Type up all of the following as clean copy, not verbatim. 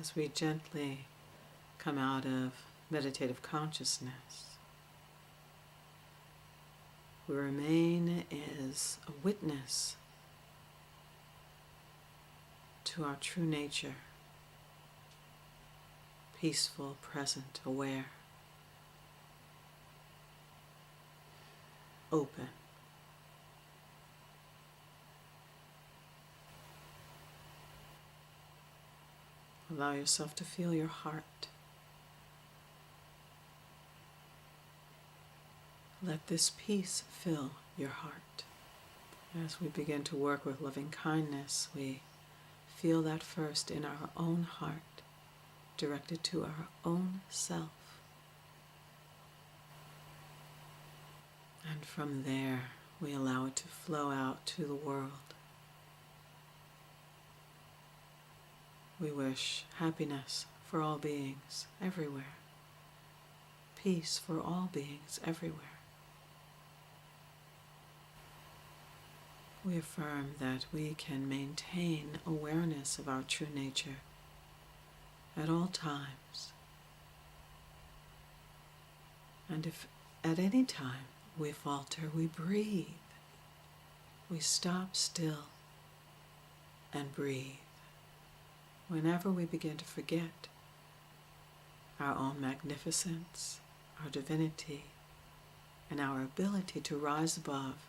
as we gently come out of meditative consciousness, we remain as a witness to our true nature, peaceful, present, aware, open. Allow yourself to feel your heart. Let this peace fill your heart. As we begin to work with loving kindness, we feel that first in our own heart, directed to our own self. And from there, we allow it to flow out to the world. We wish happiness for all beings everywhere, peace for all beings everywhere. We affirm that we can maintain awareness of our true nature at all times. And if at any time we falter, we breathe. We stop still and breathe. Whenever we begin to forget our own magnificence, our divinity, and our ability to rise above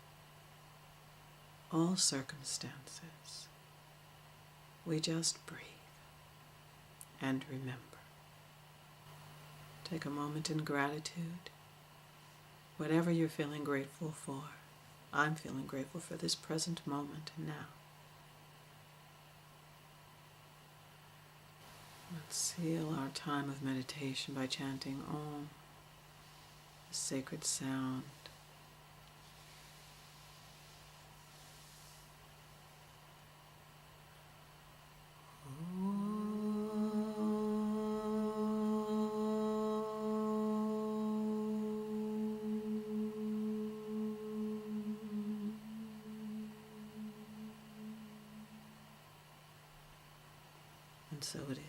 all circumstances, we just breathe and remember. Take a moment in gratitude. Whatever you're feeling grateful for, I'm feeling grateful for this present moment and now. Let's seal our time of meditation by chanting Om, the sacred sound. And so it is.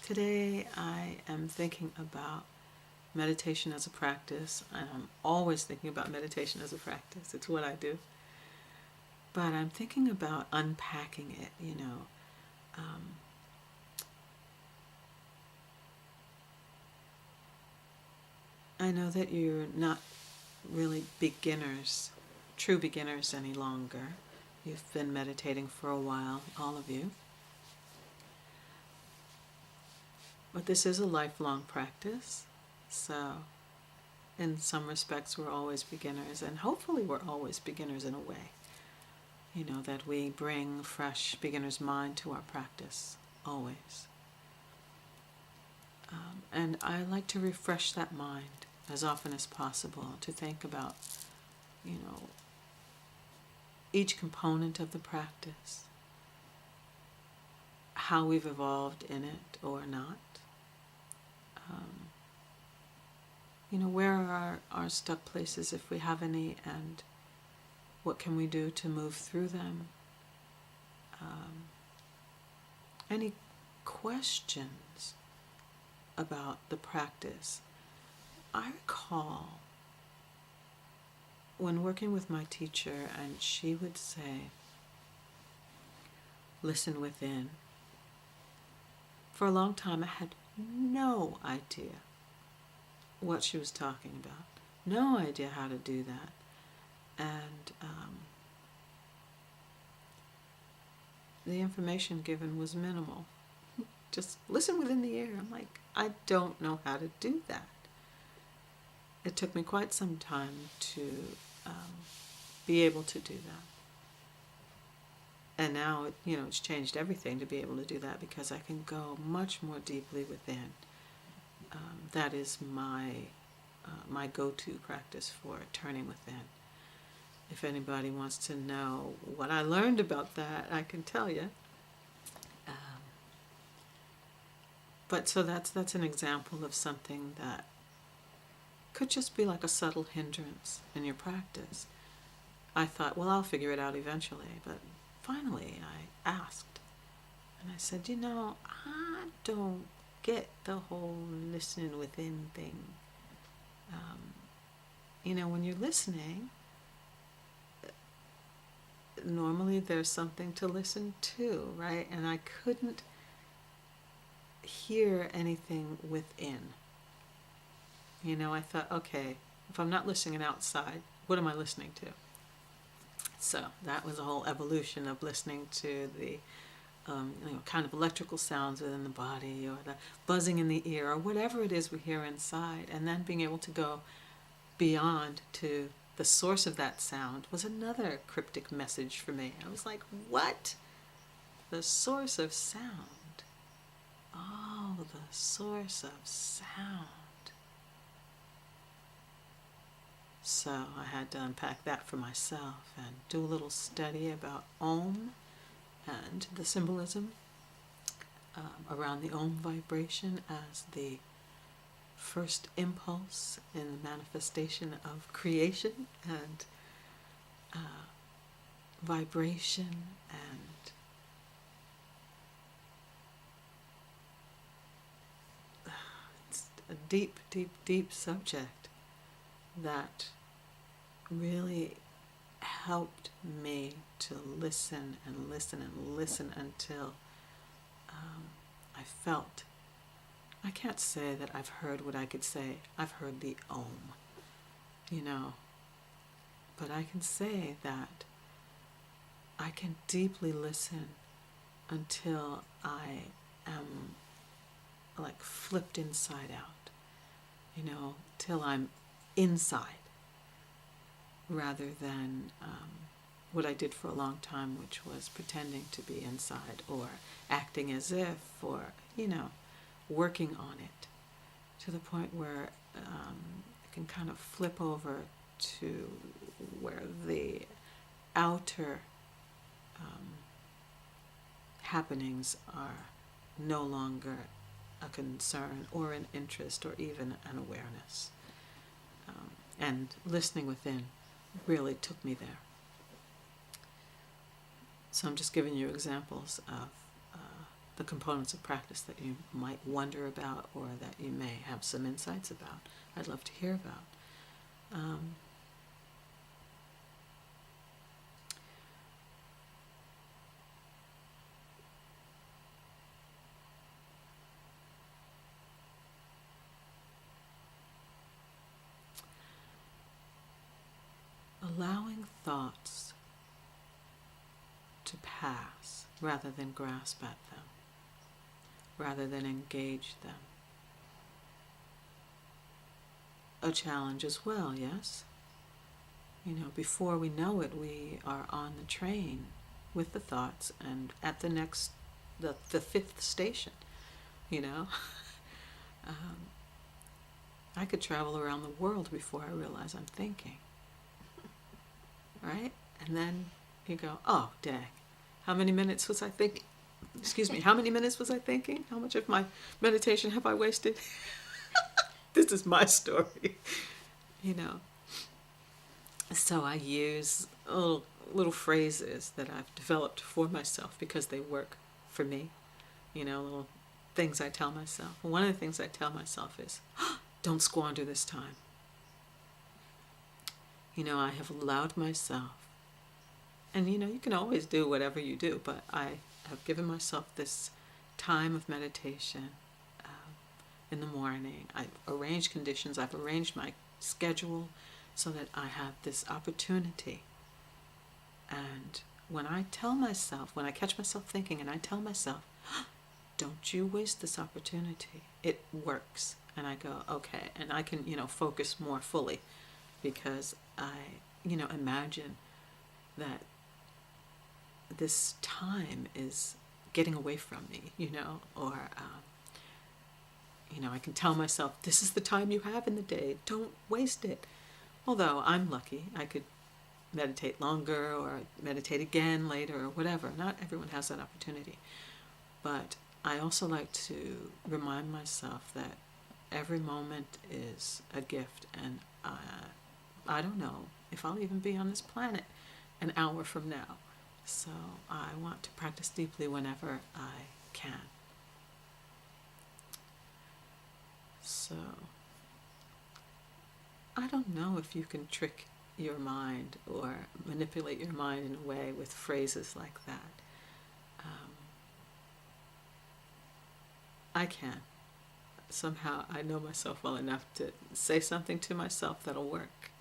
Today I am thinking about meditation as a practice. I'm always thinking about meditation as a practice. It's what I do. But I'm thinking about unpacking it, I know that you're not really beginners, true beginners any longer. You've been meditating for a while, all of you. But this is a lifelong practice. So, in some respects, we're always beginners, and hopefully we're always beginners in a way. That we bring fresh beginner's mind to our practice, always. And I like to refresh that mind as often as possible, to think about, each component of the practice, how we've evolved in it or not. Where are our stuck places, if we have any, and what can we do to move through them? Any questions about the practice? I recall when working with my teacher, and she would say, listen within. For a long time I had no idea what she was talking about. No idea how to do that. And the information given was minimal. Just listen within the ear. I'm like, I don't know how to do that. It took me quite some time to be able to do that. And now, it's changed everything to be able to do that, because I can go much more deeply within. That is my go-to practice for turning within. If anybody wants to know what I learned about that, I can tell you. But so that's an example of something that could just be like a subtle hindrance in your practice. I thought, well, I'll figure it out eventually. But finally, I asked. And I said, I don't get the whole listening within thing. When you're listening, normally there's something to listen to, right? And I couldn't hear anything within. I thought, okay, if I'm not listening outside, what am I listening to? So that was a whole evolution of listening to the kind of electrical sounds within the body, or the buzzing in the ear, or whatever it is we hear inside, and then being able to go beyond to the source of that sound was another cryptic message for me. I was like, what? The source of sound. Oh, the source of sound. So I had to unpack that for myself and do a little study about Om and the symbolism around the Om vibration as the first impulse in the manifestation of creation and vibration, and it's a deep, deep, deep subject that really helped me to listen and listen and listen until I felt, I can't say that I've heard what I could say. I've heard the Om, but I can say that I can deeply listen until I am like flipped inside out, till I'm inside, rather than what I did for a long time, which was pretending to be inside or acting as if, or, working on it to the point where it can kind of flip over to where the outer happenings are no longer a concern or an interest or even an awareness. And listening within really took me there. So I'm just giving you examples of the components of practice that you might wonder about, or that you may have some insights about. I'd love to hear about. Allowing thoughts to pass rather than grasp at them, rather than engage them. A challenge as well, yes? Before we know it, we are on the train with the thoughts and at the fifth station, I could travel around the world before I realize I'm thinking, right? And then you go, oh, dang, how many minutes was I thinking? How many minutes was I thinking? How much of my meditation have I wasted? This is my story, So I use little phrases that I've developed for myself because they work for me, little things I tell myself. One of the things I tell myself is, don't squander this time. I have allowed myself, and you can always do whatever you do, but I have given myself this time of meditation in the morning. I've arranged conditions, I've arranged my schedule so that I have this opportunity. And when I catch myself thinking, and I tell myself, don't you waste this opportunity, it works. And I go, okay, and I can, focus more fully, because I, imagine that this time is getting away from me, or, I can tell myself, this is the time you have in the day, don't waste it. Although I'm lucky, I could meditate longer or meditate again later or whatever. Not everyone has that opportunity. But I also like to remind myself that every moment is a gift, and I don't know if I'll even be on this planet an hour from now. So I want to practice deeply whenever I can. So I don't know if you can trick your mind or manipulate your mind in a way with phrases like that. I can. Somehow I know myself well enough to say something to myself that'll work.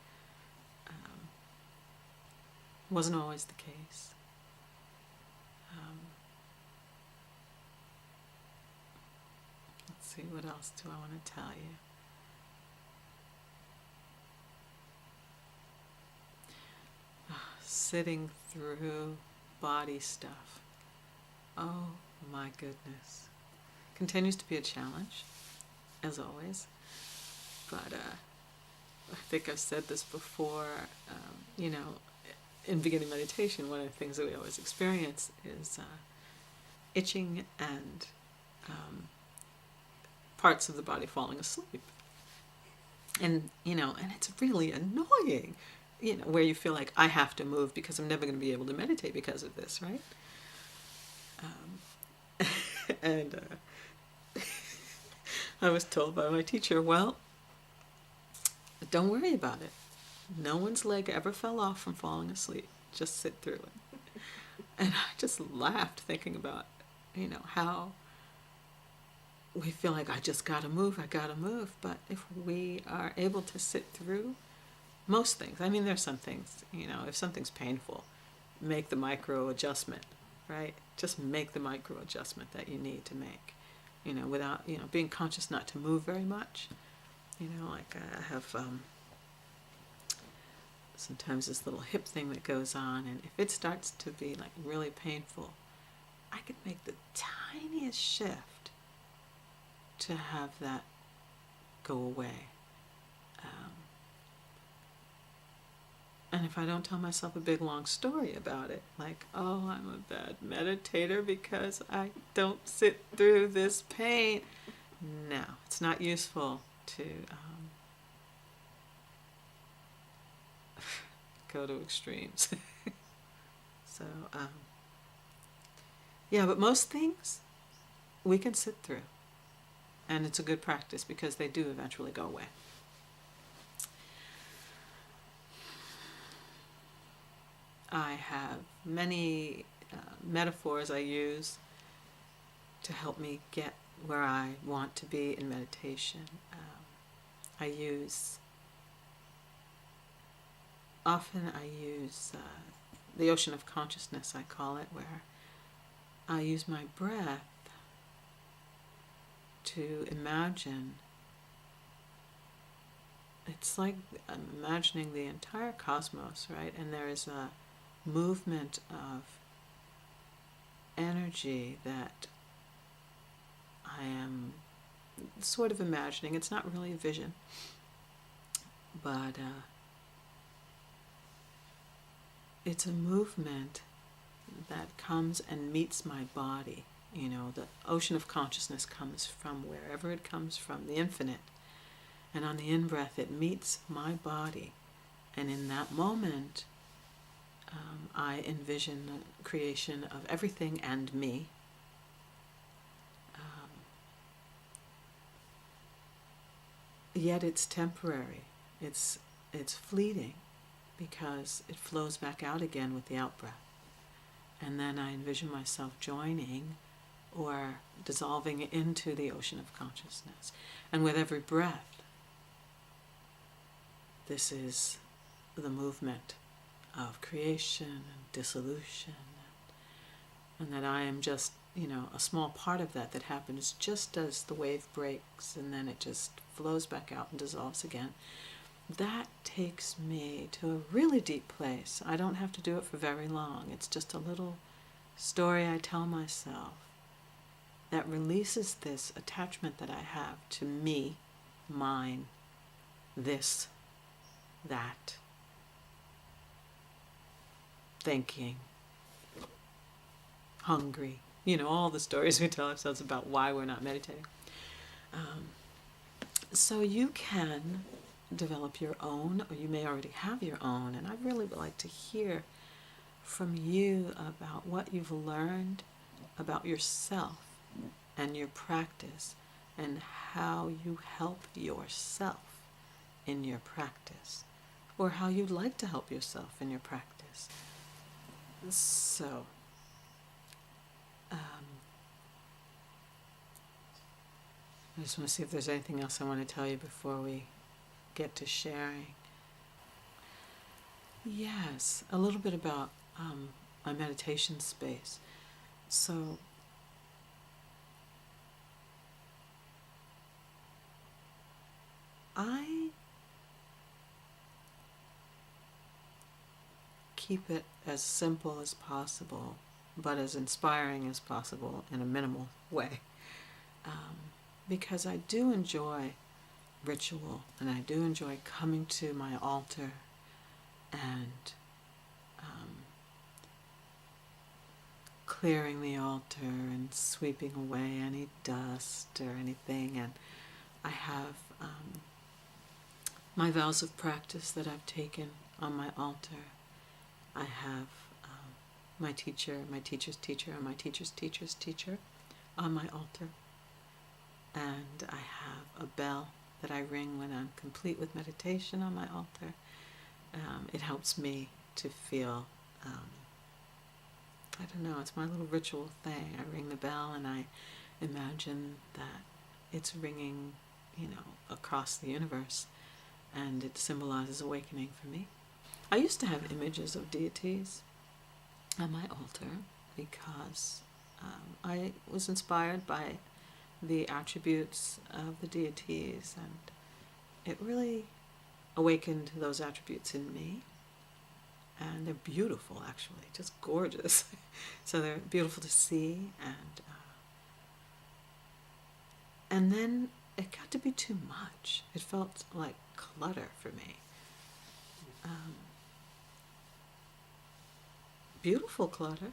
Wasn't always the case. Let's see, what else do I want to tell you? Sitting through body stuff. Oh my goodness. Continues to be a challenge, as always. But I think I've said this before, in beginning meditation, one of the things that we always experience is itching and parts of the body falling asleep. And it's really annoying, where you feel like I have to move because I'm never going to be able to meditate because of this, right? And I was told by my teacher, well, don't worry about it. No one's leg ever fell off from falling asleep. Just sit through it. And I just laughed thinking about, how we feel like I just gotta move. But if we are able to sit through most things, there's some things, if something's painful, make the micro adjustment, right? Just make the micro adjustment that you need to make, without, being conscious not to move very much. Like I have sometimes this little hip thing that goes on, and if it starts to be like really painful, I can make the tiniest shift to have that go away. And if I don't tell myself a big long story about it, like, oh, I'm a bad meditator because I don't sit through this pain. No, it's not useful to go to extremes. So, but most things we can sit through. And it's a good practice because they do eventually go away. I have many metaphors I use to help me get where I want to be in meditation. Often I use the ocean of consciousness, I call it, where I use my breath to imagine. It's like I'm imagining the entire cosmos, right? And there is a movement of energy that I am sort of imagining. It's not really a vision, but it's a movement that comes and meets my body. The ocean of consciousness comes from wherever it comes from, the infinite. And on the in-breath, it meets my body. And in that moment, I envision the creation of everything and me. Yet it's temporary. It's fleeting because it flows back out again with the out-breath. And then I envision myself joining or dissolving into the ocean of consciousness. And with every breath, this is the movement of creation and dissolution, and that I am just, a small part of that happens just as the wave breaks and then it just flows back out and dissolves again. That takes me to a really deep place. I don't have to do it for very long. It's just a little story I tell myself that releases this attachment that I have to me, mine, this, that. thinking, hungry. All the stories we tell ourselves about why we're not meditating. So you can develop your own, or you may already have your own, and I really would like to hear from you about what you've learned about yourself and your practice, and how you help yourself in your practice, or how you'd like to help yourself in your practice. So, I just want to see if there's anything else I want to tell you before we get to sharing. Yes, a little bit about my meditation space. So, I keep it as simple as possible, but as inspiring as possible in a minimal way. Because I do enjoy ritual, and I do enjoy coming to my altar and clearing the altar and sweeping away any dust or anything. And I have my vows of practice that I've taken on my altar. I have my teacher, my teacher's teacher, and my teacher's teacher's teacher on my altar. And I have a bell that I ring when I'm complete with meditation on my altar. It helps me to feel, I don't know, it's my little ritual thing. I ring the bell and I imagine that it's ringing, across the universe, and it symbolizes awakening for me. I used to have images of deities on my altar because I was inspired by the attributes of the deities, and it really awakened those attributes in me. And they're beautiful, actually, just gorgeous. So they're beautiful to see, and then it got to be too much. It felt like clutter for me. Beautiful clutter,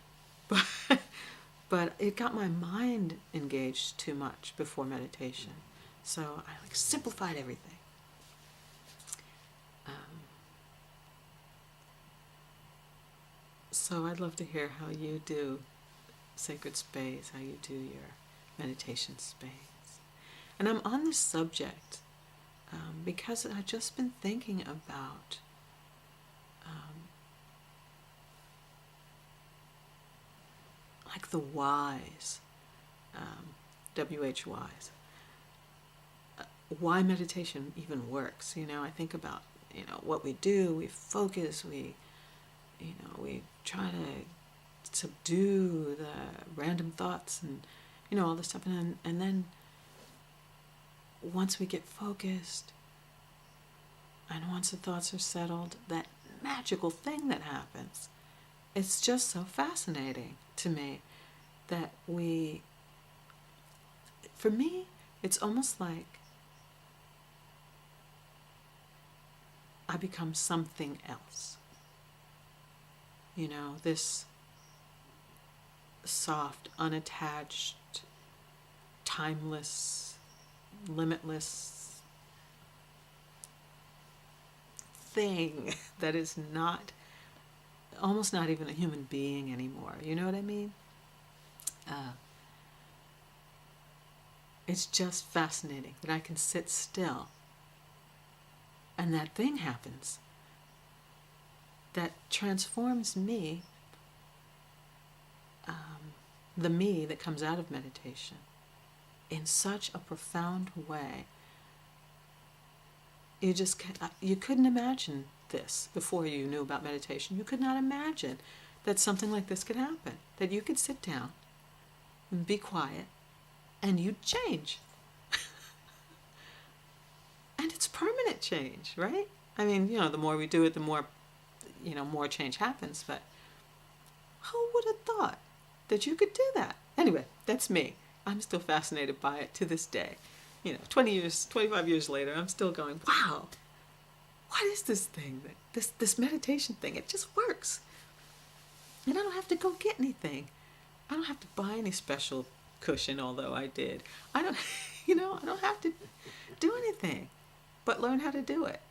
but it got my mind engaged too much before meditation. So I simplified everything. So I'd love to hear how you do sacred space, how you do your meditation space. And I'm on this subject because I've just been thinking about the whys, W-H-Ys, why meditation even works. I think about, what we do, we focus, we try to subdue the random thoughts and, all this stuff. And then once we get focused and once the thoughts are settled, that magical thing that happens, it's just so fascinating to me that for me, it's almost like I become something else. This soft, unattached, timeless, limitless thing that is almost not even a human being anymore. You know what I mean? It's just fascinating that I can sit still and that thing happens that transforms me, the me that comes out of meditation, in such a profound way. You couldn't imagine this before you knew about meditation. You could not imagine that something like this could happen, that you could sit down and be quiet and you'd change. And it's permanent change, right? I mean, the more we do it, the more, more change happens. But who would have thought that you could do that? Anyway, that's me. I'm still fascinated by it to this day. 20 years, 25 years later, I'm still going, wow, what is this thing? This meditation thing, it just works. And I don't have to go get anything. I don't have to buy any special cushion, although I did. I don't, I don't have to do anything but learn how to do it.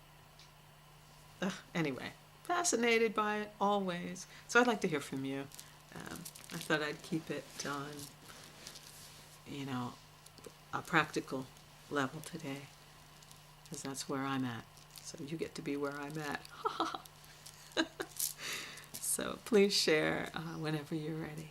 Anyway, fascinated by it always. So I'd like to hear from you. I thought I'd keep it on, a practical level today, because that's where I'm at. So you get to be where I'm at. So please share whenever you're ready.